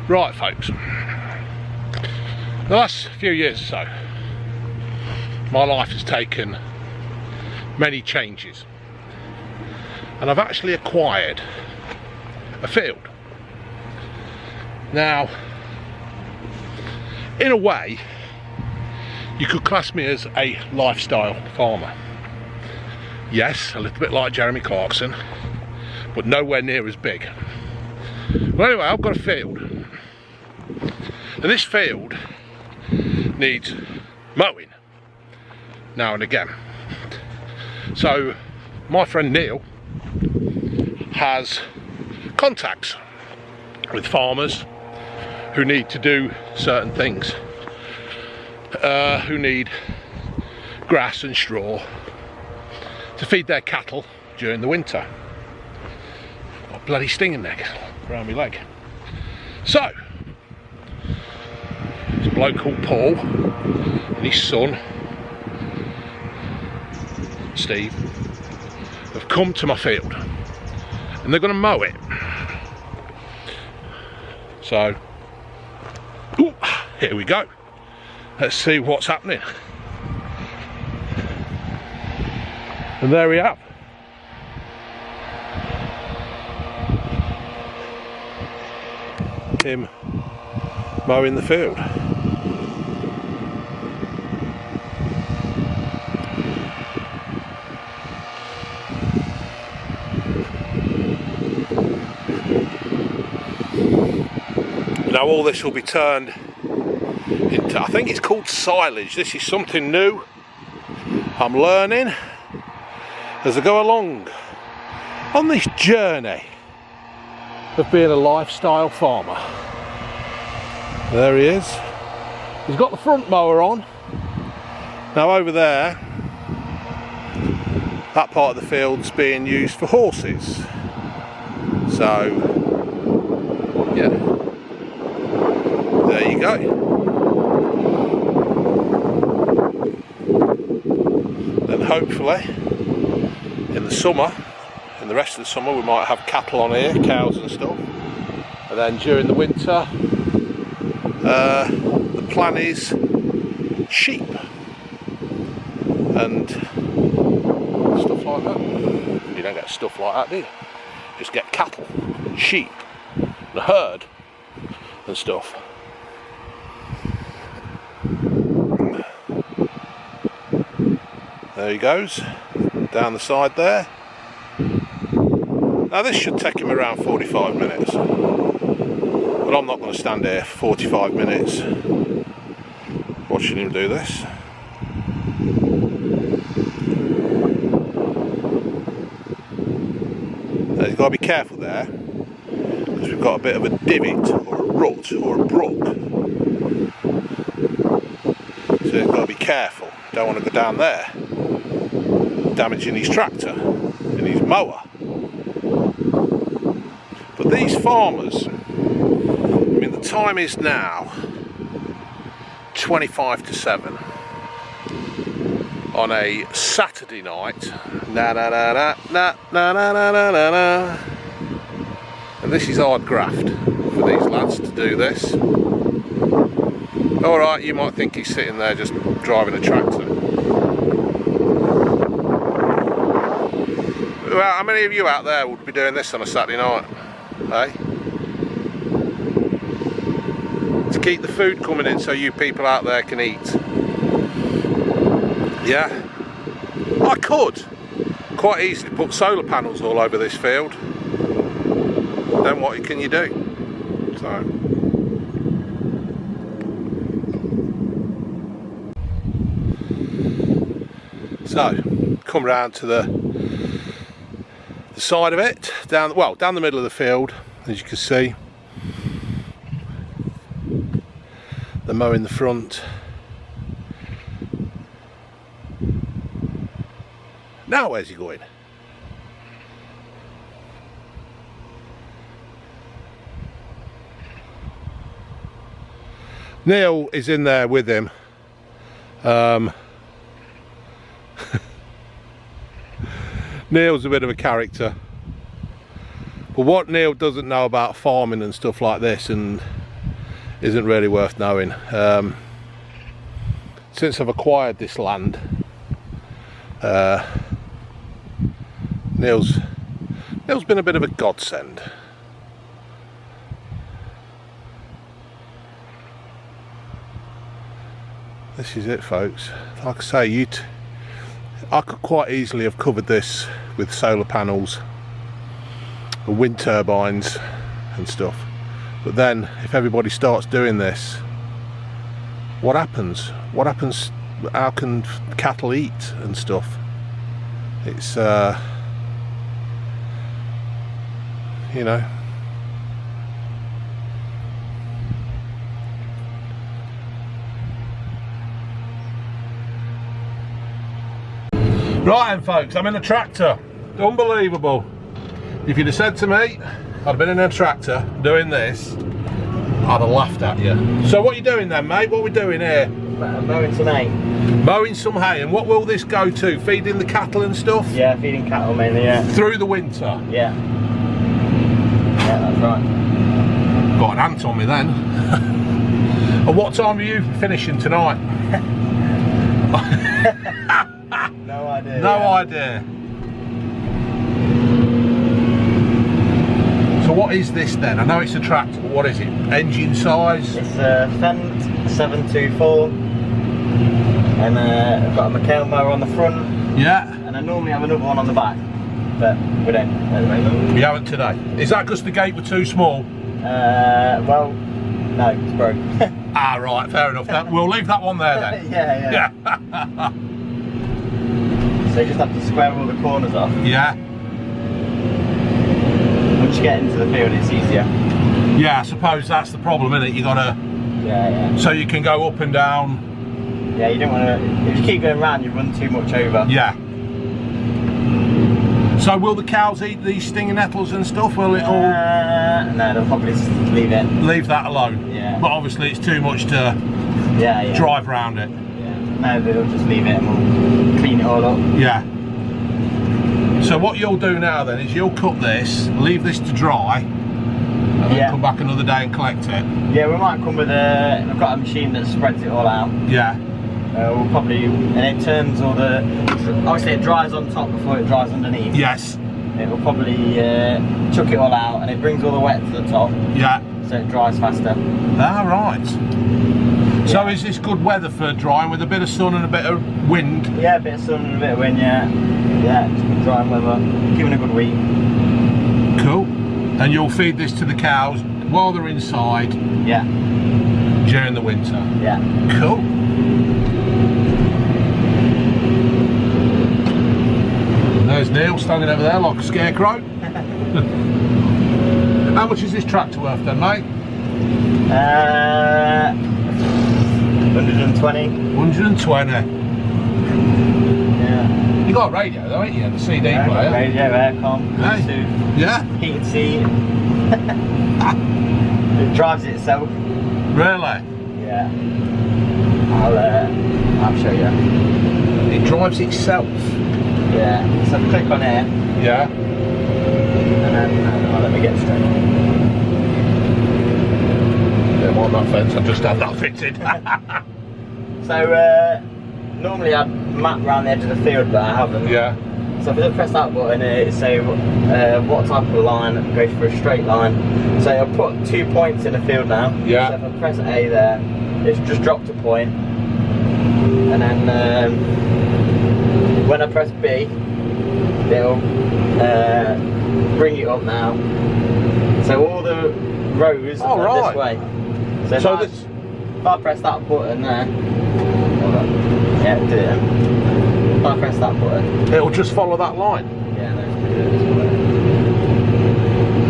Right folks, the last few years or so, my life has taken many changes, and I've actually acquired a field. Now, in a way, you could class me as a lifestyle farmer. Yes, a little bit like Jeremy Clarkson, but nowhere near as big. Well, anyway, I've got a field, and this field needs mowing now and again. So my friend Neil has contacts with farmers who need to do certain things, who need grass and straw to feed their cattle during the winter. Got a bloody stinging neck around my leg. So this bloke called Paul and his son Steve have come to my field and they're going to mow it. So ooh, here we go. Let's see what's happening. And there we have him mowing the field. Now all this will be turned into, I think it's called silage. This is something new I'm learning as I go along on this journey of being a lifestyle farmer. There he is. He's got the front mower on. Now over there, that part of the field's being used for horses. So, yeah, there you go. Then hopefully, in the summer, in the rest of the summer, we might have cattle on here, cows and stuff. And then during the winter, the plan is sheep and stuff like that. You don't get stuff like that, do you? Just get cattle, and sheep, and a herd and stuff. There he goes, down the side there. Now this should take him around 45 minutes, but I'm not going to stand here for 45 minutes watching him do this. Now you've got to be careful there, because we've got a bit of a divot or a rut or a brook, so you've got to be careful. Don't want to go down there, damaging his tractor and his mower. But these farmers, I mean, the time is now 25 to 7 on a Saturday night. Na na na na na na na na na na. And this is hard graft for these lads to do this. Alright, you might think he's sitting there just driving a tractor. Well, how many of you out there would be doing this on a Saturday night? Eh? To keep the food coming in so you people out there can eat. Yeah? I could quite easily put solar panels all over this field. Then what can you do? So come round to the side of it, down the middle of the field, as you can see. They're mowing the front. Now where's he going? Neil is in there with him. Neil's a bit of a character, but what Neil doesn't know about farming and stuff like this, and isn't really worth knowing. Since I've acquired this land, Neil's been a bit of a godsend. This is it, folks. Like I say, I could quite easily have covered this with solar panels and wind turbines and stuff, but then if everybody starts doing this, what happens? How can cattle eat and stuff? It's you know. Right then, folks, I'm in a tractor. Unbelievable. If you'd have said to me I'd have been in a tractor doing this, I'd have laughed at you. So what are you doing then, mate? What are we doing here? Mowing some hay. Mowing some hay. And what will this go to? Feeding the cattle and stuff? Yeah, feeding cattle mainly, yeah. Through the winter? Yeah. Yeah, that's right. Got an ant on me then. And what time are you finishing tonight? No idea. No idea. So what is this then? I know it's a tractor, but what is it? Engine size? It's a Fendt 724, and I've got a McHale mower on the front. Yeah. And I normally have another one on the back, but we don't at the moment. You haven't today. Is that because the gate were too small? Well, no, it's broke. Ah, right, fair enough. We'll leave that one there then. Yeah. So you just have to square all the corners off. Yeah. Once you get into the field, it's easier. Yeah, I suppose that's the problem, isn't it? You gotta. Yeah. So you can go up and down. Yeah, you don't want to. If you keep going round, you run too much over. Yeah. So will the cows eat these stinging nettles and stuff? Will it all? No, they'll probably just leave it. Leave that alone. Yeah. But obviously it's too much to drive around it. No, they'll just leave it and we'll clean it all up. Yeah. So what you'll do now then is you'll cut this, leave this to dry, and then come back another day and collect it. Yeah, we might come with we've got a machine that spreads it all out. Yeah. We'll probably, and it turns all the, obviously it dries on top before it dries underneath. Yes. It will probably chuck it all out and it brings all the wet to the top. Yeah. So it dries faster. Ah, right. So is this good weather for drying with a bit of sun and a bit of wind? Yeah, a bit of sun and a bit of wind, yeah. Yeah, it's good drying weather. Giving a good week. Cool. And you'll feed this to the cows while they're inside? Yeah. During the winter? Yeah. Cool. There's Neil standing over there like a scarecrow. How much is this tractor worth then, mate? 120. 120. Yeah. You got a radio though, ain't you? The CD player. Radio, aircon, Bluetooth. Yeah. Heated seat. It drives itself. Really? Yeah. I'll show you. It drives itself. Yeah. So click on here. Yeah. And then let me get straight. Yeah, well, that fence, I just had that fitted. So normally I'd map around the edge of the field, but I haven't. Yeah. So if I press that button, it say what type of line goes for a straight line. So I'll put 2 points in the field now. Yeah. So if I press A there, it's just dropped a point. And then when I press B, it'll bring it up now. So all the rows are this way. So if I press that button there, yeah, do it. If I press that button, it'll just follow that line. Yeah, no, it's pretty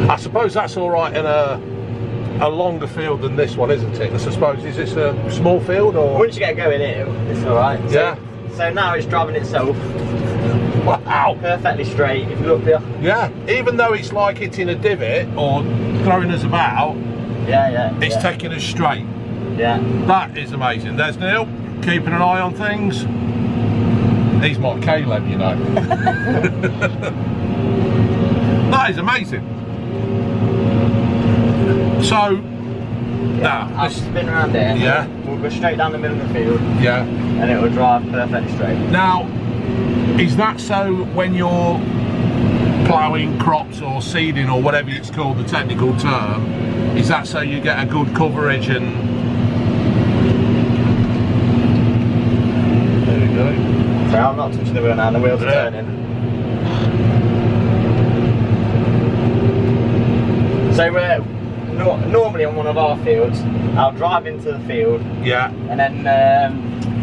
good. I suppose that's all right in a longer field than this one, isn't it? I suppose, is this a small field or? Once you get going it's all right. Yeah. So now it's driving itself. Wow. Perfectly straight. If you look there. Yeah. Even though it's like hitting a divot or throwing us about. Yeah. It's taking us straight. Yeah. That is amazing. There's Neil, keeping an eye on things. He's my Caleb, you know. That is amazing. So, Now, I'll spin around it. Yeah. We'll go straight down the middle of the field. Yeah. And it will drive perfectly straight. Now, is that so when you're ploughing crops or seeding or whatever it's called, the technical term, is that so you get a good coverage and... There we go. So I'm not touching the wheel now, the wheels are turning. So normally on one of our fields, I'll drive into the field. Yeah. And then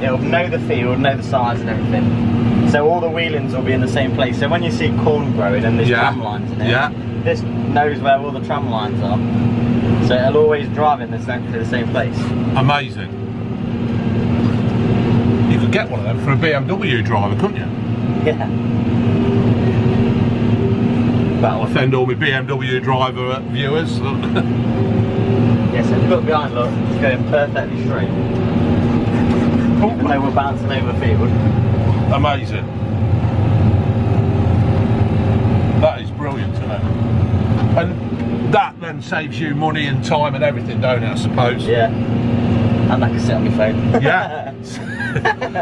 it'll know the field, know the size and everything. So all the wheelings will be in the same place. So when you see corn growing and there's tram lines in it, this knows where all the tram lines are. So it'll always drive in exactly the same place. Amazing. You could get one of them for a BMW driver, couldn't you? Yeah. That'll offend all my BMW driver viewers. Yes, if you look behind, look, it's going perfectly straight. Even though we're bouncing over the field. Amazing. That is brilliant, isn't it? And that then saves you money and time and everything, don't it, I suppose? Yeah. And I can sit on my phone. Yeah.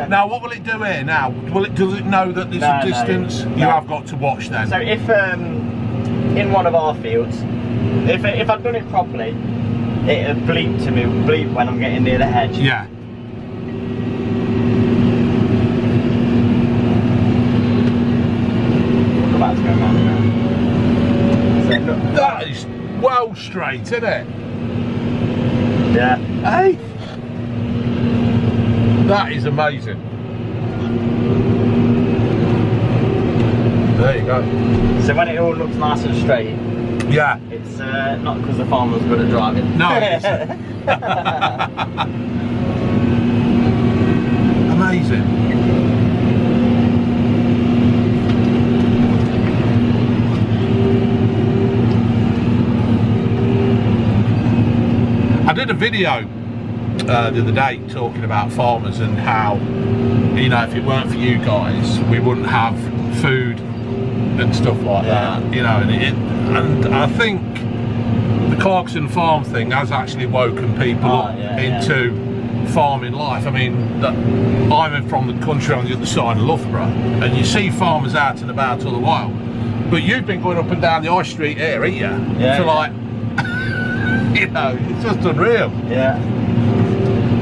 Now, what will it do here now? Does it know that there's a distance? You have got to watch then. So if, in one of our fields, if I'd done it properly, it'd bleep to me, bleep when I'm getting near the hedge. Yeah. About to go around now. So, that is well straight, isn't it? Yeah. Hey. That is amazing. There you go. So when it all looks nice and straight, yeah, it's not because the farmer's good at driving. No, it isn't. Amazing. I did a video the other day talking about farmers and how, you know, if it weren't for you guys, we wouldn't have food and stuff like that, you know, and I think the Clarkson farm thing has actually woken people up into farming life. I mean, I'm from the country on the other side of Loughborough, and you see farmers out and about all the while, but you've been going up and down the high street here, ain't you? Yeah. For like, you know, it's just unreal. Yeah.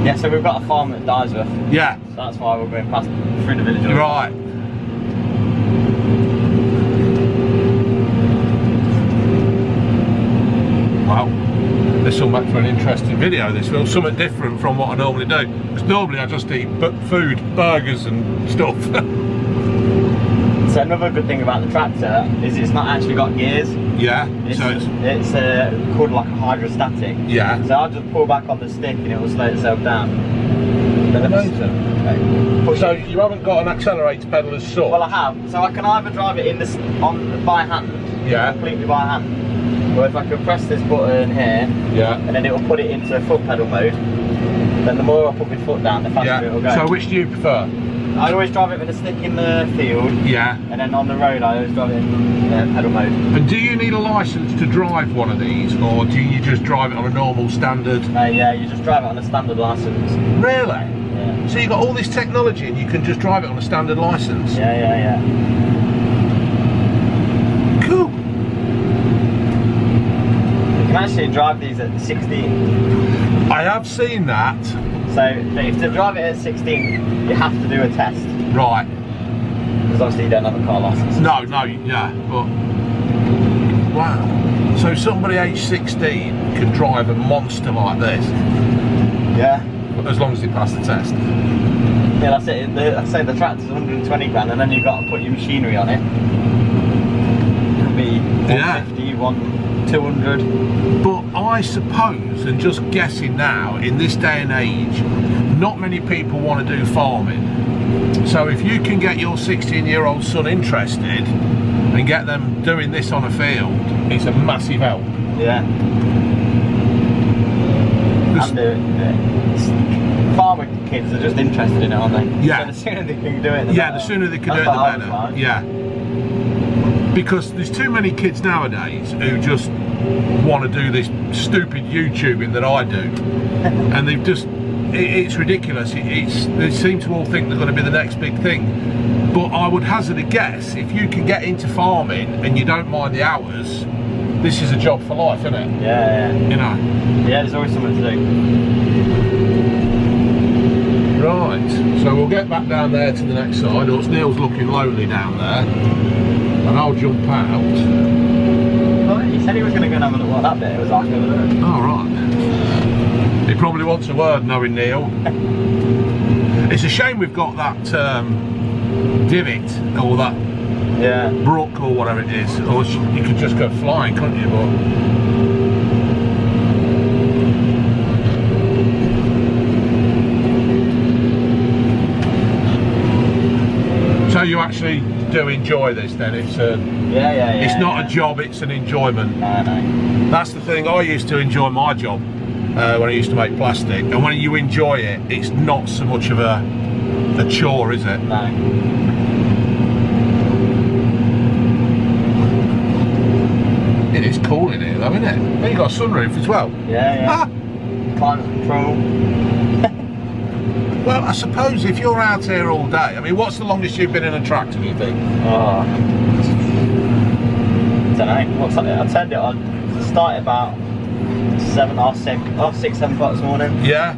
Yeah, so we've got a farm at Dyesworth. Yeah. So that's why we're going past through the village. Right. Well, this will make for an interesting video, this will. Something different from what I normally do. Because normally I just eat food, burgers and stuff. So another good thing about the tractor is it's not actually got gears. Yeah. It's called like a hydrostatic. Yeah. So I'll just pull back on the stick and it will slow itself down. Amazing. So you haven't got an accelerator pedal as such? Well, I have. So I can either drive it by hand. Yeah. Completely by hand. Or if I can press this button here. Yeah. And then it will put it into foot pedal mode. Then the more I put my foot down, the faster it will go. So which do you prefer? I always drive it with a stick in the field. Yeah. And then on the road I always drive it in pedal mode. And do you need a licence to drive one of these, or do you just drive it on a normal standard? Yeah, you just drive it on a standard licence. Really? Yeah. So you've got all this technology and you can just drive it on a standard licence? Yeah. Cool. You can actually drive these at 16. I have seen that. So if to drive it at 16, you have to do a test. Right. Because obviously you don't have a car licence. No, yeah, but wow. So somebody aged 16 can drive a monster like this? Yeah. As long as they pass the test? Yeah, that's it. I say the tractor's 120 grand and then you've got to put your machinery on it. It could be 150, 200. But I suppose, and just guessing now, in this day and age, not many people want to do farming. So if you can get your 16-year-old son interested and get them doing this on a field, it's a massive help. Yeah. And farmer kids are just interested in it, aren't they? Yeah. So the sooner they can do it, the better. The sooner they can do it, the better. Like. Yeah. Because there's too many kids nowadays who just want to do this stupid YouTubing that I do, and they've just, it's ridiculous. They seem to all think they're going to be the next big thing, but I would hazard a guess, if you can get into farming and you don't mind the hours, this is a job for life, isn't it? Yeah, you know. Yeah, there's always something to do. Right, so we'll get back down there to the next side. Neil's looking lonely down there, and I'll jump out. Well, he said he was going to go and have a look at that bit. It was like over there. Oh, right. He probably wants a word, knowing Neil. It's a shame we've got that divot, or that brook, or whatever it is. Or you could just go flying, couldn't you? But so you actually do enjoy this then? It's it's not a job, it's an enjoyment. No. That's the thing, I used to enjoy my job when I used to make plastic, and when you enjoy it, it's not so much of a chore, is it? No. It is cool in here though, isn't it? And you got a sunroof as well. Yeah. Climate control. Well, I suppose if you're out here all day, I mean, what's the longest you've been in a tractor, do you think? Oh, I don't know. What's that? I turned it on. It started about 6, 7 o'clock this morning. Yeah.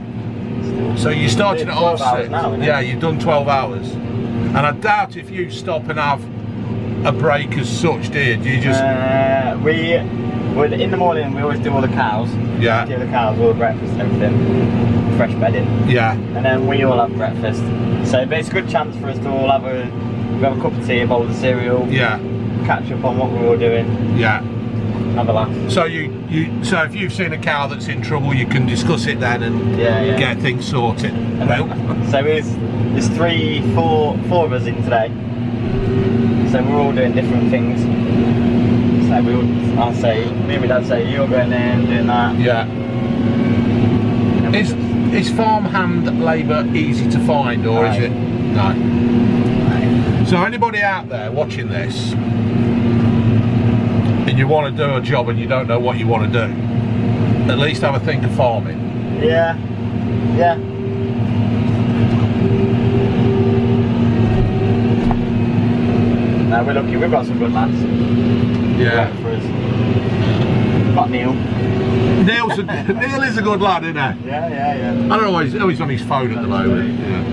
So you started at half 6. Now, yeah, you've done 12 hours. And I doubt if you stop and have a break as such, do you? Do you just... in the morning, we always do all the cows. Yeah. Do the cows, all the breakfast and everything. Fresh bedding. Yeah. And then we all have breakfast. So but it's a good chance for us to all have a cup of tea, a bowl of cereal. Yeah. Catch up on what we're all doing. Yeah. Have a laugh. So so if you've seen a cow that's in trouble, you can discuss it then and get things sorted. So there's 4 of us in today. So we're all doing different things. So me and my dad say, you're going there and doing that. Yeah. Is farmhand labour easy to find, or is it? No. So anybody out there watching this, and you want to do a job and you don't know what you want to do, at least have a think of farming. Yeah. No, we're lucky. We've got some good lads. Yeah. For us. Got Neil. Neil is a good lad, isn't he? Yeah. I don't know, he's on his phone at the moment. Yeah.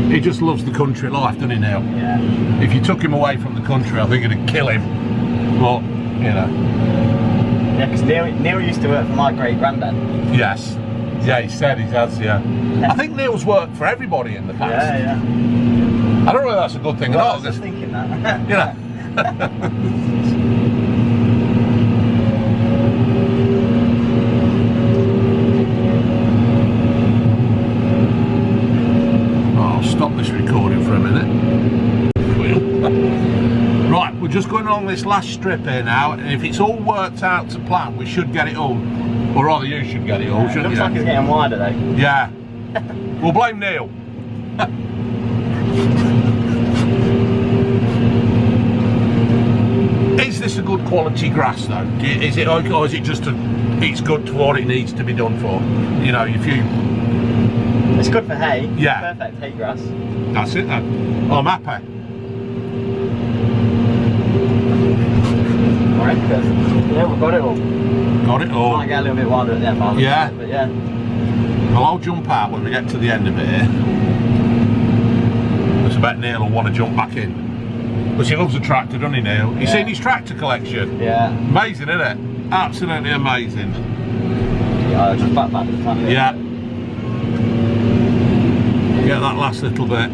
He just loves the country life, doesn't he, Neil? Yeah. If you took him away from the country, I think it'd kill him. But, you know. Yeah, because Neil used to work for my great granddad. Yes. Yeah, he said he has, yeah. I think Neil's worked for everybody in the past. Yeah. I don't know whether that's a good thing or not. I was just thinking that. You know. Stop this recording for a minute. Right, we're just going along this last strip here now, and if it's all worked out to plan, we should get it all. Or rather, you should get it all, shouldn't you? Looks like it's getting wider though. Yeah. We'll blame Neil. Is this a good quality grass though? Is it okay, or is it just it's good for what it needs to be done for? You know, if you... It's good for hay. Yeah. Perfect hay grass. That's it then. I'm happy. Alright, yeah, we've got it all. Got it all. Might get a little bit wilder at the end, but yeah. But yeah. Well, I'll jump out when we get to the end of it here. Because I bet Neil will want to jump back in. But he loves a tractor, doesn't he, Neil? You seen his tractor collection? Yeah. Amazing, isn't it? Absolutely amazing. Yeah, just back to the time. Yeah. Get that last little bit.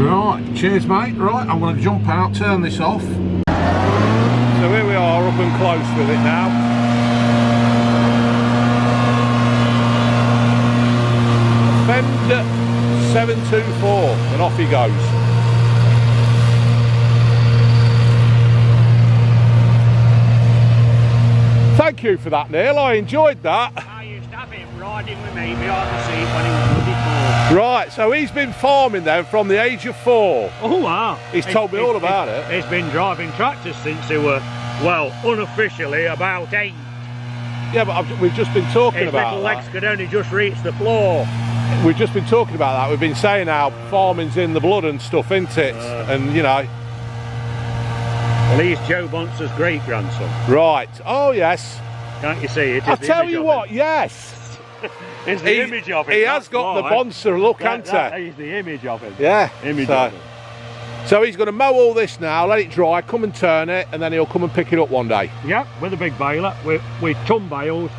Right, cheers mate. Right, I'm going to jump out, turn this off. So here we are, up and close with it now. Fender 724, and off he goes. you for that, Neil. I enjoyed that. I used to have him riding with me behind the seat when he was bloody 4. Right, so he's been farming then from the age of 4. Oh wow. He's told me all about it. He's been driving tractors since he were, well, unofficially about 8. Yeah, but we've just been talking about His little legs could only just reach the floor. We've just been talking about that. We've been saying how farming's in the blood and stuff, isn't it? And you know. Well, he's Joe Bonser's great-grandson. Right. Oh yes. Can't you see it? I'll tell you what. Yes. It's the image of him. He has got the Bonser look, hasn't he? He's the image of him. Yeah. Image of him. So he's going to mow all this now, let it dry, come and turn it, and then he'll come and pick it up one day. Yep, with a big baler, with ton bales,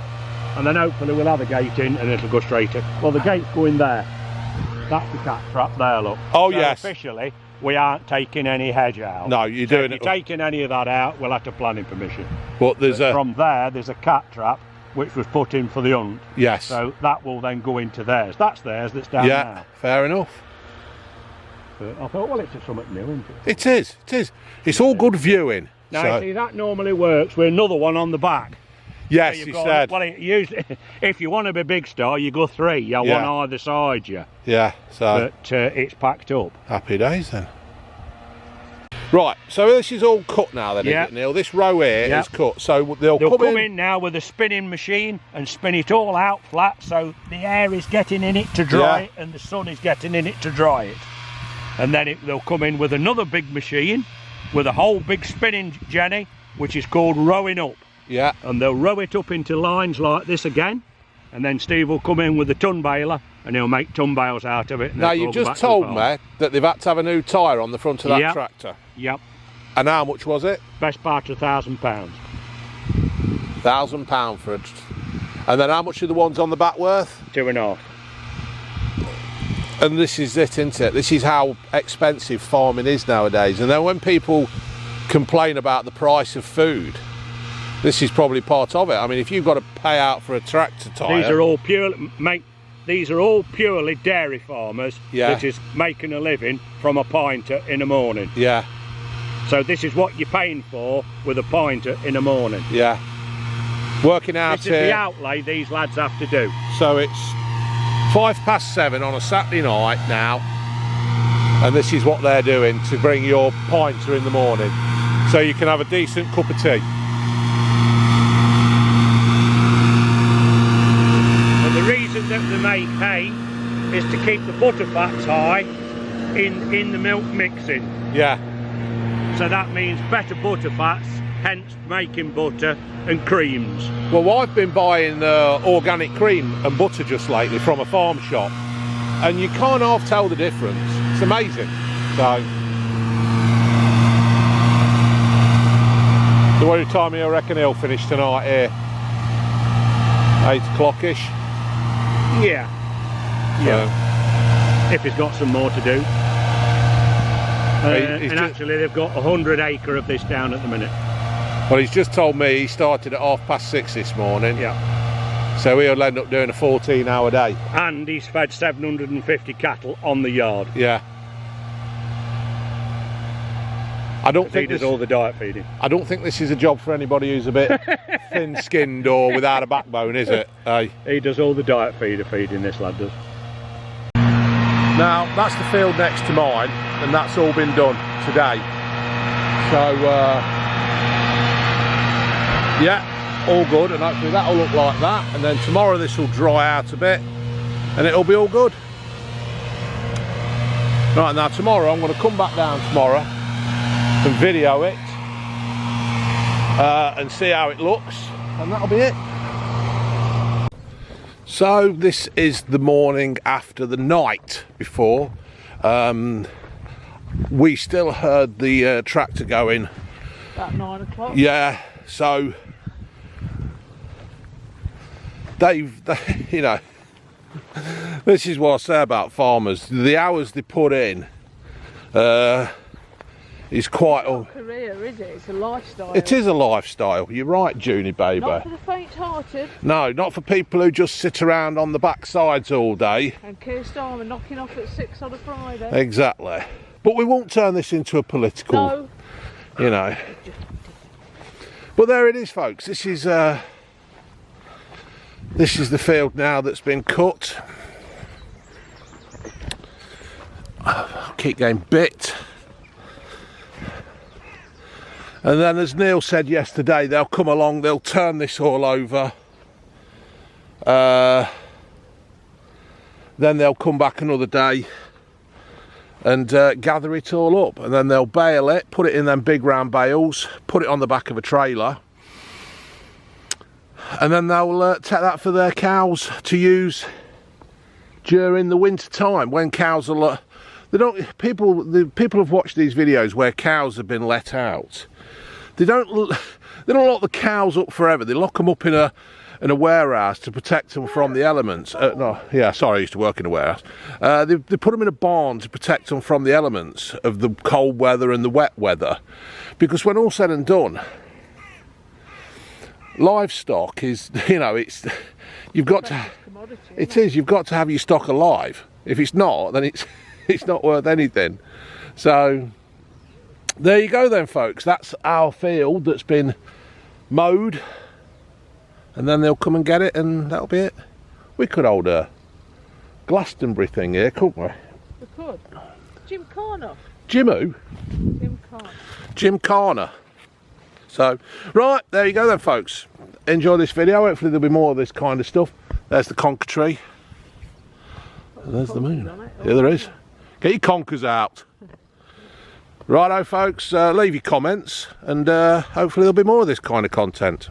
and then hopefully we'll have a gate in and it'll go straight in. Well, the gate's going there. That's the cat trap there, look. Oh, so yes. Officially, we aren't taking any hedge out. No, you're doing it. If you're taking any of that out, we'll have to planning permission. But there's From there's a cat trap, which was put in for the hunt. Yes. So that will then go into theirs. That's theirs, that's down now. Yeah, fair enough. I thought, well, it's just something new, isn't it? It is, it is. It's all good viewing. Now, so. see, that normally works with another one on the back. Yes, so he said. Well, usually, if you want to be big star, you go 3. You have one either side, Yeah, so. But it's packed up. Happy days then. Right, so this is all cut now then, isn't it, Neil? This row here is cut, so they'll come in now with a spinning machine and spin it all out flat, so the air is getting in it to dry it and the sun is getting in it to dry it. And then they'll come in with another big machine with a whole big spinning jenny, which is called rowing up. Yeah. And they'll row it up into lines like this again, and then Steve will come in with the ton baler and he'll make ton bales out of it. Now, you just told me that they've had to have a new tyre on the front of that tractor. Yep. And how much was it? Best part of £1,000. £1,000 for it. And then how much are the ones on the back worth? 2.5. And this is it, isn't it? This is how expensive farming is nowadays. And then when people complain about the price of food, this is probably part of it. I mean, if you've got to pay out for a tractor tyre... These are all purely dairy farmers that is making a living from a pinter in the morning. Yeah. So this is what you're paying for with a pinter in the morning. Yeah. Working out this is the outlay these lads have to do. So it's 7:05 on a Saturday night now, and this is what they're doing to bring your pinter in the morning, so you can have a decent cup of tea. And the reason that they make hay is to keep the butter fats high in the milk mixing. Yeah. So that means better butter fats, hence making butter and creams. Well, I've been buying organic cream and butter just lately from a farm shop, and you can't half tell the difference. It's amazing. So what time you reckon he'll finish tonight here? 8 o'clock-ish? Yeah. Yeah. If he's got some more to do. And actually they've got 100 acre of this down at the minute. Well, he's just told me he started at 6:30 this morning. Yeah. So he'll end up doing a 14-hour day. And he's fed 750 cattle on the yard. Yeah. I don't think he does all the diet feeding. I don't think this is a job for anybody who's a bit thin-skinned or without a backbone, is it? He does all the diet feeding, this lad does. Now, that's the field next to mine, and that's all been done today. So, yeah, all good, and hopefully that'll look like that, and then tomorrow this will dry out a bit, and it'll be all good. Right, now tomorrow I'm going to come back down tomorrow and video it, and see how it looks, and that'll be it. So this is the morning after the night before. We still heard the tractor going. About 9 o'clock? Yeah, so you know, this is what I say about farmers. The hours they put in is quite... It's not a career, is it? It's a lifestyle. It is a lifestyle. You're right, Junie baby. Not for the faint-hearted. No, not for people who just sit around on the backsides all day. And Keir Starmer knocking off at 6 on a Friday. Exactly. But we won't turn this into a political, No. you know. But there it is, folks. This is This is the field now that's been cut. Keep getting bit. And then, as Neil said yesterday, they'll come along, they'll turn this all over. Then they'll come back another day and gather it all up, and then they'll bale it, put it in them big round bales, put it on the back of a trailer, and then they'll take that for their cows to use during the winter time when cows are the people have watched these videos where cows have been let out. They don't lock the cows up forever. They lock them up in a warehouse to protect them from the elements. No, yeah, sorry, I used to work in a warehouse. They put them in a barn to protect them from the elements of the cold weather and the wet weather, because when all said and done, livestock is, you know, you've got to have your stock alive. If it's not, then it's not worth anything. So there you go then, folks. That's our field that's been mowed, and then they'll come and get it, and that'll be it. We could hold a Glastonbury thing here, couldn't we? We could. Jim Corner. Jim who? Jim Corner. Jim Corner. So, right, there you go then, folks. Enjoy this video. Hopefully there'll be more of this kind of stuff. There's the conker tree. And there's the moon. Yeah, there is. Get your conkers out. Righto, folks, leave your comments, and hopefully there'll be more of this kind of content.